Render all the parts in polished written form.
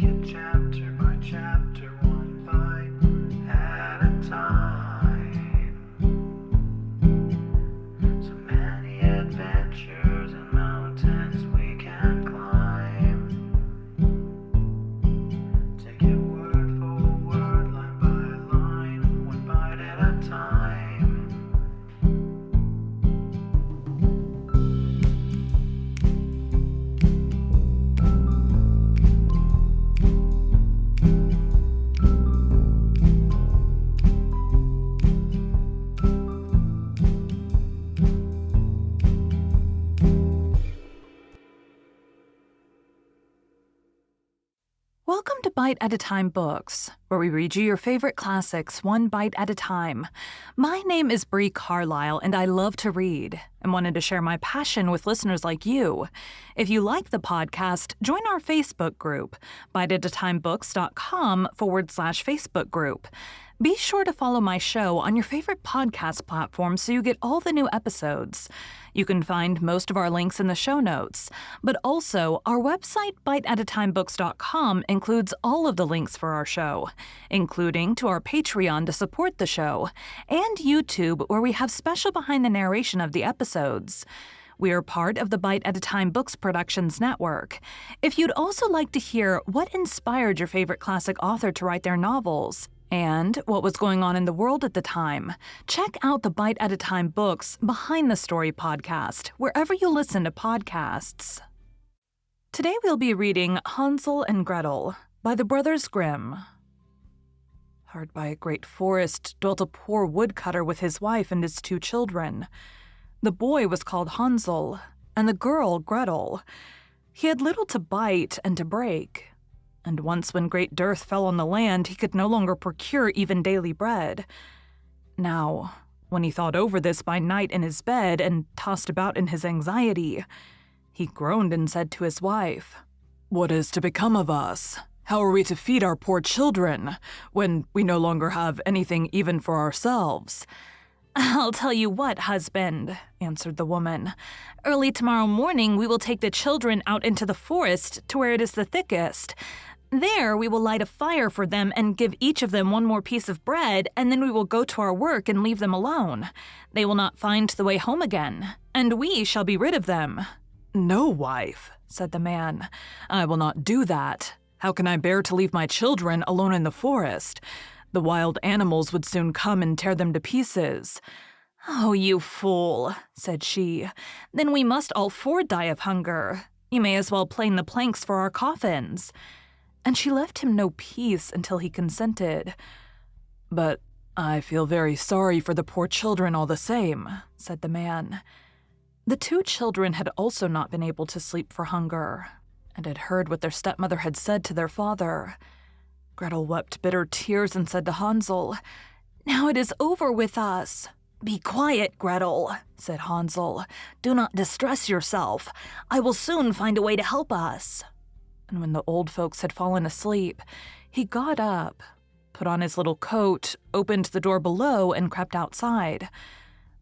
it chapter by chapter, one bite at a time. So many adventures and mountains we can climb. Take it word for word, line by line, one bite at a time. Welcome to Bite at a Time Books, where we read you your favorite classics one bite at a time. My name is Bree Carlisle, and I love to read and wanted to share my passion with listeners like you. If you like the podcast, join our Facebook group, biteatatimebooks.com/Facebook group. Be sure to follow my show on your favorite podcast platform so you get all the new episodes. You can find most of our links in the show notes, but also our website, biteatatimebooks.com, includes all of the links for our show, including to our Patreon to support the show, and YouTube, where we have special behind the narration of the episodes. We are part of the Bite at a Time Books Productions Network. If you'd also like to hear what inspired your favorite classic author to write their novels, and what was going on in the world at the time, check out the Bite at a Time Books Behind the Story podcast, wherever you listen to podcasts. Today we'll be reading Hansel and Gretel by the brothers Grimm. Hard by a great forest dwelt a poor woodcutter with his wife and his 2 children. The boy was called Hansel, and the girl Gretel. He had little to bite and to break, and once when great dearth fell on the land, he could no longer procure even daily bread. Now, when he thought over this by night in his bed and tossed about in his anxiety, he groaned and said to his wife, "What is to become of us? How are we to feed our poor children when we no longer have anything even for ourselves?" "I'll tell you what, husband," answered the woman. "Early tomorrow morning we will take the children out into the forest to where it is the thickest. There we will light a fire for them and give each of them one more piece of bread, and then we will go to our work and leave them alone. They will not find the way home again, and we shall be rid of them." "No, wife," said the man, "I will not do that. How can I bear to leave my children alone in the forest? The wild animals would soon come and tear them to pieces." "Oh, you fool," said she. "Then we must all 4 die of hunger. You may as well plane the planks for our coffins." And she left him no peace until he consented. "But I feel very sorry for the poor children all the same," said the man. The 2 children had also not been able to sleep for hunger, and had heard what their stepmother had said to their father. Gretel wept bitter tears and said to Hansel, "Now it is over with us." "Be quiet, Gretel," said Hansel. "Do not distress yourself. I will soon find a way to help us." And when the old folks had fallen asleep, he got up, put on his little coat, opened the door below, and crept outside.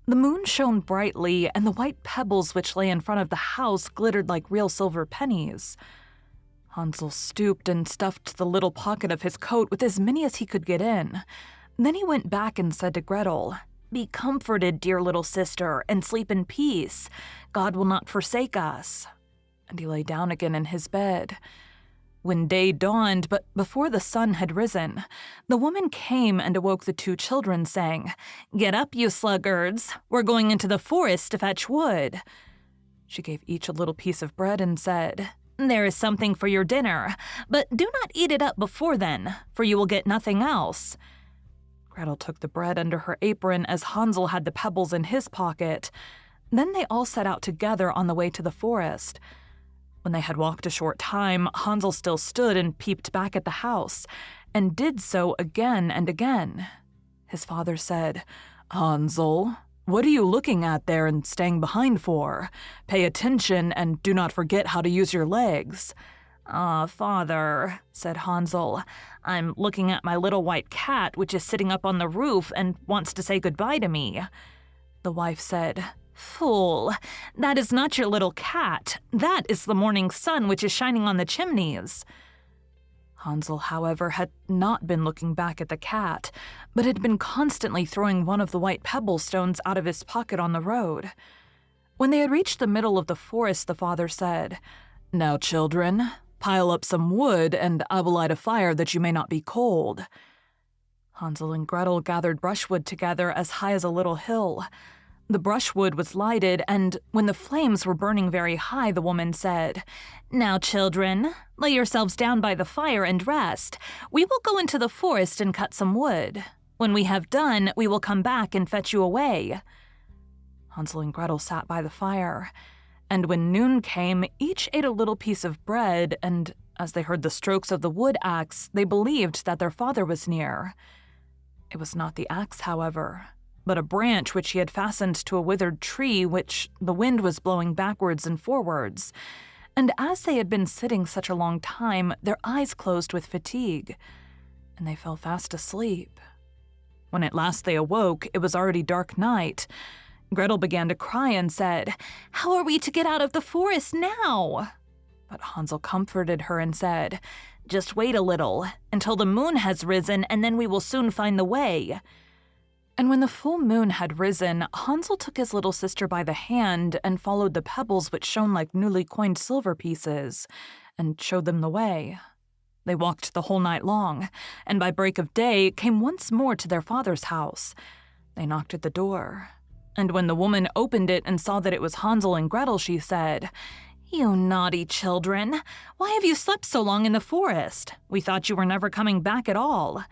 The moon shone brightly, and the white pebbles which lay in front of the house glittered like real silver pennies. Hansel stooped and stuffed the little pocket of his coat with as many as he could get in. Then he went back and said to Gretel, "Be comforted, dear little sister, and sleep in peace. God will not forsake us." And he lay down again in his bed. When day dawned, but before the sun had risen, the woman came and awoke the 2 children, saying, "Get up, you sluggards. We're going into the forest to fetch wood." She gave each a little piece of bread and said, "There is something for your dinner, but do not eat it up before then, for you will get nothing else." Gretel took the bread under her apron as Hansel had the pebbles in his pocket. Then they all set out together on the way to the forest. When they had walked a short time, Hansel still stood and peeped back at the house, and did so again and again. His father said, "Hansel, what are you looking at there and staying behind for? Pay attention and do not forget how to use your legs." "Ah, father," said Hansel, "I'm looking at my little white cat, which is sitting up on the roof and wants to say goodbye to me." The wife said, "Fool, that is not your little cat. That is the morning sun which is shining on the chimneys." Hansel, however, had not been looking back at the cat, but had been constantly throwing one of the white pebble stones out of his pocket on the road. When they had reached the middle of the forest, the father said, "Now, children, pile up some wood, and I will light a fire that you may not be cold." Hansel and Gretel gathered brushwood together as high as a little hill. The brushwood was lighted, and when the flames were burning very high, the woman said, "Now, children, lay yourselves down by the fire and rest. We will go into the forest and cut some wood. When we have done, we will come back and fetch you away." Hansel and Gretel sat by the fire, and when noon came, each ate a little piece of bread, and as they heard the strokes of the wood axe, they believed that their father was near. It was not the axe, however, but a branch which he had fastened to a withered tree which the wind was blowing backwards and forwards, and as they had been sitting such a long time, their eyes closed with fatigue, and they fell fast asleep. When at last they awoke, it was already dark night. Gretel began to cry and said, "How are we to get out of the forest now?" But Hansel comforted her and said, "Just wait a little, until the moon has risen, and then we will soon find the way." And when the full moon had risen, Hansel took his little sister by the hand and followed the pebbles which shone like newly coined silver pieces, and showed them the way. They walked the whole night long, and by break of day came once more to their father's house. They knocked at the door, and when the woman opened it and saw that it was Hansel and Gretel, she said, "You naughty children, why have you slept so long in the forest? We thought you were never coming back at all."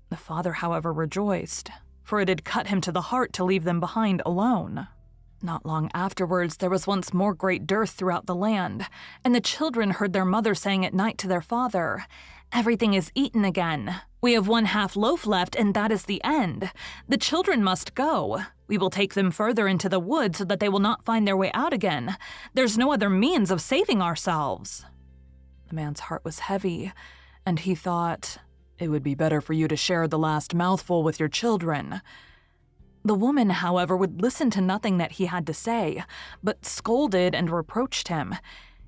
The father, however, rejoiced, for it had cut him to the heart to leave them behind alone. Not long afterwards, there was once more great dearth throughout the land, and the children heard their mother saying at night to their father, "Everything is eaten again. We have one half loaf left, and that is the end. The children must go. We will take them further into the wood so that they will not find their way out again. There's no other means of saving ourselves." The man's heart was heavy, and he thought, "It would be better for you to share the last mouthful with your children." The woman, however, would listen to nothing that he had to say, but scolded and reproached him.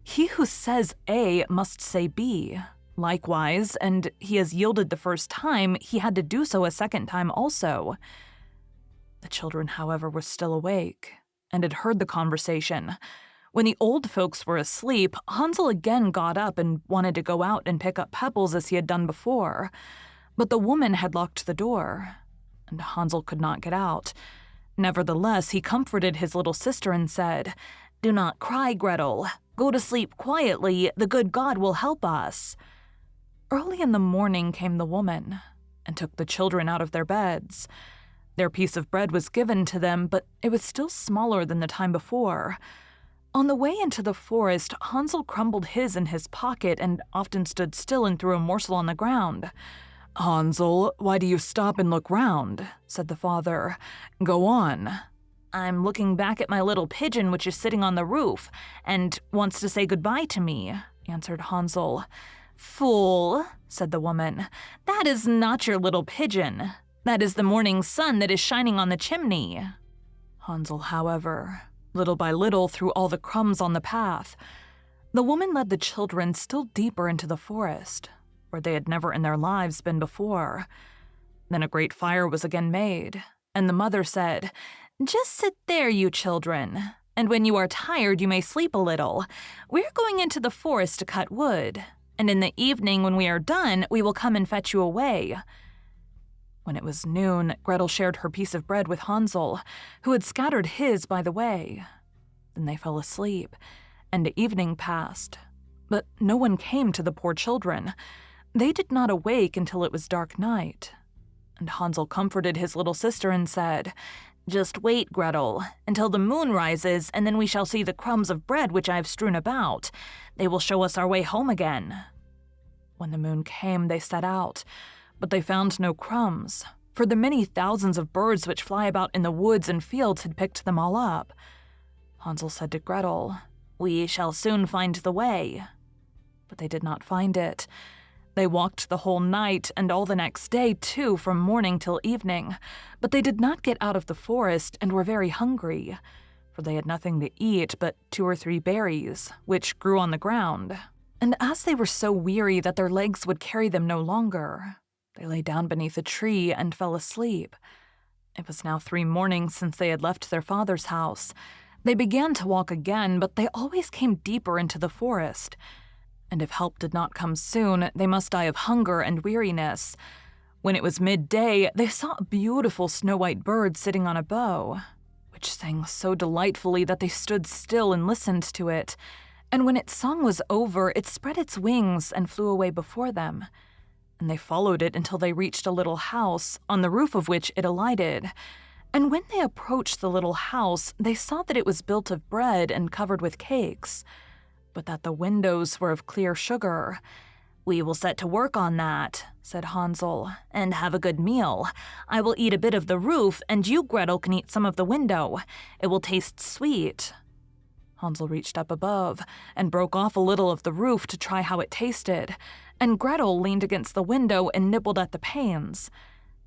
He who says A must say B. Likewise, and he has yielded the first time, he had to do so a second time also. The children, however, were still awake, and had heard the conversation. When the old folks were asleep, Hansel again got up and wanted to go out and pick up pebbles as he had done before, but the woman had locked the door, and Hansel could not get out. Nevertheless, he comforted his little sister and said, "Do not cry, Gretel. Go to sleep quietly. The good God will help us." Early in the morning came the woman, and took the children out of their beds. Their piece of bread was given to them, but it was still smaller than the time before. On the way into the forest, Hansel crumbled his in his pocket and often stood still and threw a morsel on the ground. "Hansel, why do you stop and look round?" said the father. "Go on." "I'm looking back at my little pigeon which is sitting on the roof, and wants to say goodbye to me," answered Hansel. "Fool," said the woman, "that is not your little pigeon. That is the morning sun that is shining on the chimney." Hansel, however, little by little threw all the crumbs on the path. The woman led the children still deeper into the forest, where they had never in their lives been before. Then a great fire was again made, and the mother said, "Just sit there, you children, and when you are tired you may sleep a little. We're going into the forest to cut wood, and in the evening when we are done we will come and fetch you away." When it was noon, Gretel shared her piece of bread with Hansel, who had scattered his by the way. Then they fell asleep, and evening passed. But no one came to the poor children. They did not awake until it was dark night. And Hansel comforted his little sister and said, "Just wait, Gretel, until the moon rises, and then we shall see the crumbs of bread which I have strewn about. They will show us our way home again." When the moon came, they set out, but they found no crumbs, for the many thousands of birds which fly about in the woods and fields had picked them all up. Hansel said to Gretel, "We shall soon find the way." But they did not find it. They walked the whole night and all the next day too, from morning till evening, but they did not get out of the forest and were very hungry, for they had nothing to eat but 2 or 3 berries, which grew on the ground. And as they were so weary that their legs would carry them no longer, they lay down beneath a tree and fell asleep. It was now 3 mornings since they had left their father's house. They began to walk again, but they always came deeper into the forest. And if help did not come soon, they must die of hunger and weariness. When it was midday, they saw a beautiful snow-white bird sitting on a bough, which sang so delightfully that they stood still and listened to it. And when its song was over, it spread its wings and flew away before them. And they followed it until they reached a little house, on the roof of which it alighted. And when they approached the little house, they saw that it was built of bread and covered with cakes, but that the windows were of clear sugar. "We will set to work on that," said Hansel, "and have a good meal. I will eat a bit of the roof, and you, Gretel, can eat some of the window. It will taste sweet." Hansel reached up above and broke off a little of the roof to try how it tasted, and Gretel leaned against the window and nibbled at the panes.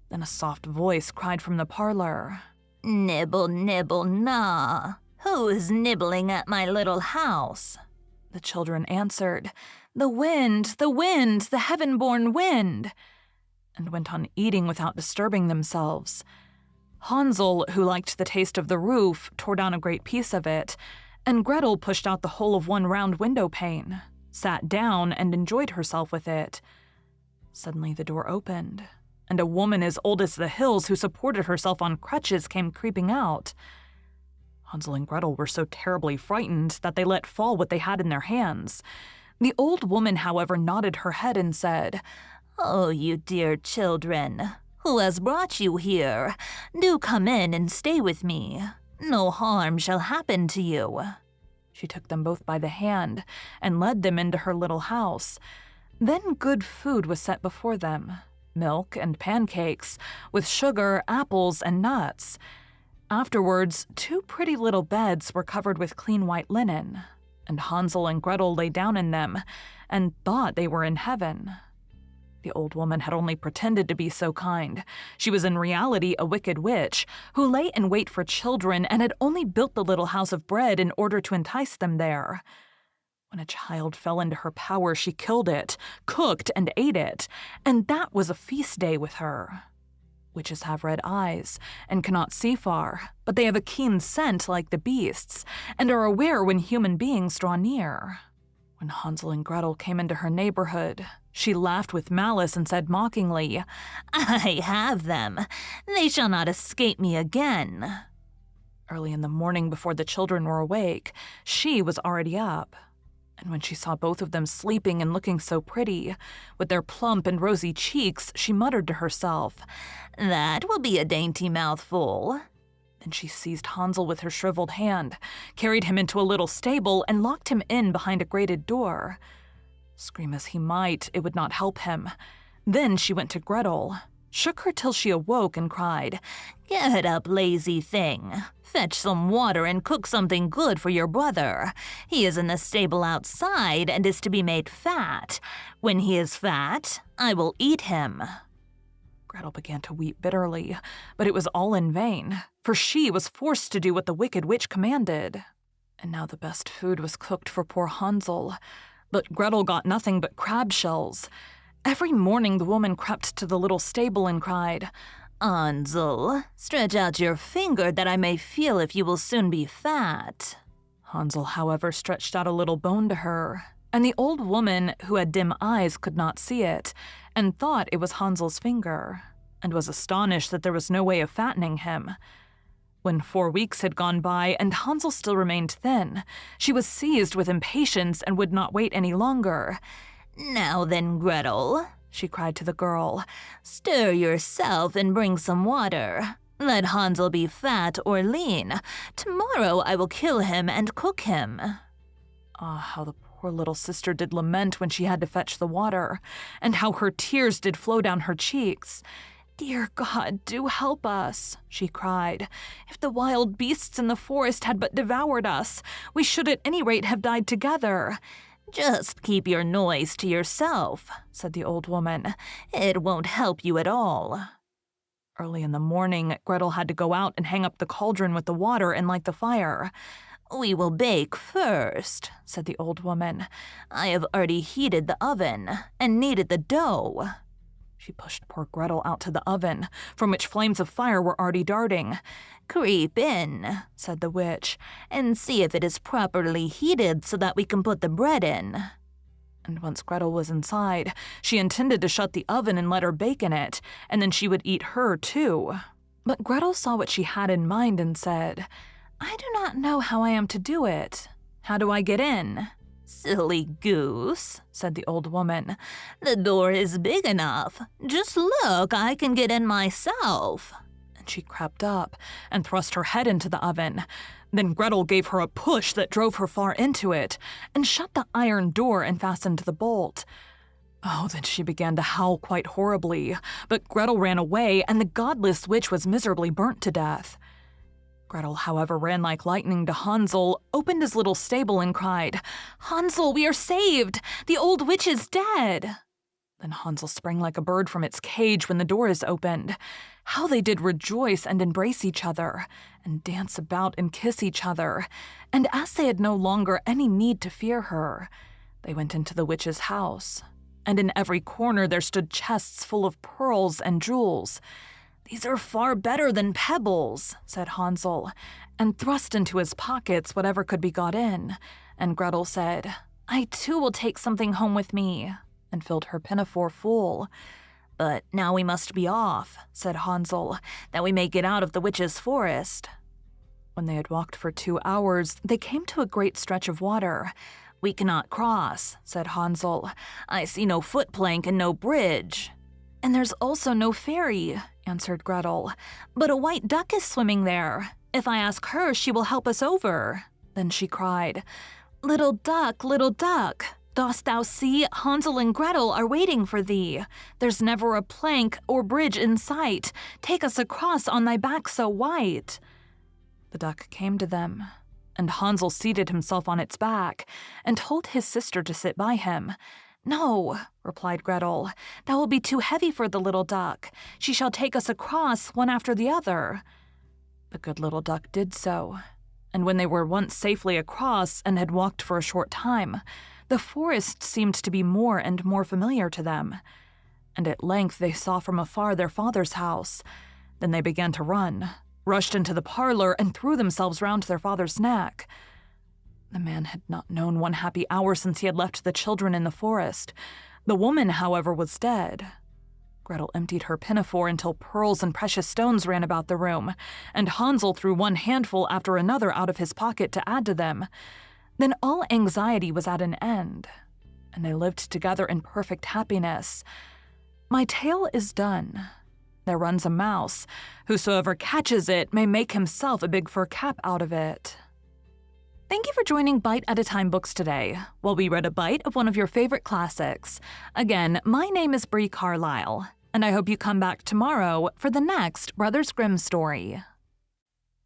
Then a soft voice cried from the parlor, "Nibble, nibble, gnaw. Who is nibbling at my little house?" The children answered, the wind, the heaven-born wind," and went on eating without disturbing themselves. Hansel, who liked the taste of the roof, tore down a great piece of it, and Gretel pushed out the whole of one round window pane, sat down, and enjoyed herself with it. Suddenly the door opened, and a woman as old as the hills who supported herself on crutches came creeping out. Hansel and Gretel were so terribly frightened that they let fall what they had in their hands. The old woman, however, nodded her head and said, "Oh, you dear children, who has brought you here? Do come in and stay with me. No harm shall happen to you." She took them both by the hand and led them into her little house. Then good food was set before them, milk and pancakes, with sugar, apples, and nuts. Afterwards, 2 pretty little beds were covered with clean white linen, and Hansel and Gretel lay down in them and thought they were in heaven. The old woman had only pretended to be so kind. She was in reality a wicked witch who lay in wait for children and had only built the little house of bread in order to entice them there. When a child fell into her power, she killed it, cooked, and ate it, and that was a feast day with her. Witches have red eyes and cannot see far, but they have a keen scent like the beasts and are aware when human beings draw near. When Hansel and Gretel came into her neighborhood, she laughed with malice and said mockingly, "I have them. They shall not escape me again." Early in the morning, before the children were awake, she was already up. And when she saw both of them sleeping and looking so pretty, with their plump and rosy cheeks, she muttered to herself, "That will be a dainty mouthful." Then she seized Hansel with her shriveled hand, carried him into a little stable, and locked him in behind a grated door. Scream as he might, it would not help him. Then she went to Gretel, shook her till she awoke, and cried, "Get up, lazy thing. Fetch some water and cook something good for your brother. He is in the stable outside and is to be made fat. When he is fat, I will eat him." Gretel began to weep bitterly, but it was all in vain, for she was forced to do what the wicked witch commanded. And now the best food was cooked for poor Hansel, but Gretel got nothing but crab shells. Every morning the woman crept to the little stable and cried, "Hansel, stretch out your finger that I may feel if you will soon be fat." Hansel, however, stretched out a little bone to her, and the old woman, who had dim eyes, could not see it, and thought it was Hansel's finger, and was astonished that there was no way of fattening him. When 4 weeks had gone by and Hansel still remained thin, she was seized with impatience and would not wait any longer. "Now then, Gretel," she cried to the girl, "stir yourself and bring some water. Let Hansel be fat or lean. Tomorrow I will kill him and cook him." Ah, how the poor little sister did lament when she had to fetch the water, and how her tears did flow down her cheeks. "Dear God, do help us," she cried. "If the wild beasts in the forest had but devoured us, we should at any rate have died together." "Just keep your noise to yourself," said the old woman. "It won't help you at all." Early in the morning, Gretel had to go out and hang up the cauldron with the water and light the fire. "We will bake first," said the old woman. "I have already heated the oven and kneaded the dough." She pushed poor Gretel out to the oven, from which flames of fire were already darting. "Creep in," said the witch, "and see if it is properly heated so that we can put the bread in." And once Gretel was inside, she intended to shut the oven and let her bake in it, and then she would eat her too. But Gretel saw what she had in mind and said, "I do not know how I am to do it. How do I get in?" "Silly goose," said the old woman. "The door is big enough. Just look, I can get in myself." And she crept up and thrust her head into the oven. Then Gretel gave her a push that drove her far into it and shut the iron door and fastened the bolt. Oh, then she began to howl quite horribly, but Gretel ran away, and the godless witch was miserably burnt to death. Gretel, however, ran like lightning to Hansel, opened his little stable, and cried, "Hansel, we are saved! The old witch is dead!" Then Hansel sprang like a bird from its cage when the door is opened. How they did rejoice and embrace each other, and dance about and kiss each other. And as they had no longer any need to fear her, they went into the witch's house. And in every corner there stood chests full of pearls and jewels. "These are far better than pebbles," said Hansel, and thrust into his pockets whatever could be got in. And Gretel said, "I too will take something home with me," and filled her pinafore full. "But now we must be off," said Hansel, "that we may get out of the witch's forest." When they had walked for 2 hours, they came to a great stretch of water. "We cannot cross," said Hansel. "I see no foot plank and no bridge." "And there's also no ferry," answered Gretel. "But a white duck is swimming there. If I ask her, she will help us over." Then she cried, little duck, dost thou see Hansel and Gretel are waiting for thee? There's never a plank or bridge in sight. Take us across on thy back so white." The duck came to them, and Hansel seated himself on its back and told his sister to sit by him. "No," replied Gretel, "that will be too heavy for the little duck. She shall take us across, one after the other." The good little duck did so, and when they were once safely across and had walked for a short time, the forest seemed to be more and more familiar to them, and at length they saw from afar their father's house. Then they began to run, rushed into the parlor, and threw themselves round their father's neck. The man had not known one happy hour since he had left the children in the forest. The woman, however, was dead. Gretel emptied her pinafore until pearls and precious stones ran about the room, and Hansel threw one handful after another out of his pocket to add to them. Then all anxiety was at an end, and they lived together in perfect happiness. My tale is done. There runs a mouse. Whosoever catches it may make himself a big fur cap out of it. Thank you for joining Bite at a Time Books today, while we read a bite of one of your favorite classics. Again, my name is Bree Carlisle, and I hope you come back tomorrow for the next Brothers Grimm story.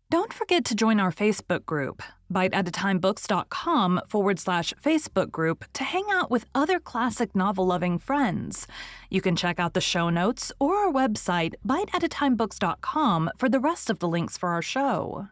Don't forget to join our Facebook group, biteatatimebooks.com/Facebook group, to hang out with other classic novel-loving friends. You can check out the show notes or our website, biteatatimebooks.com, for the rest of the links for our show.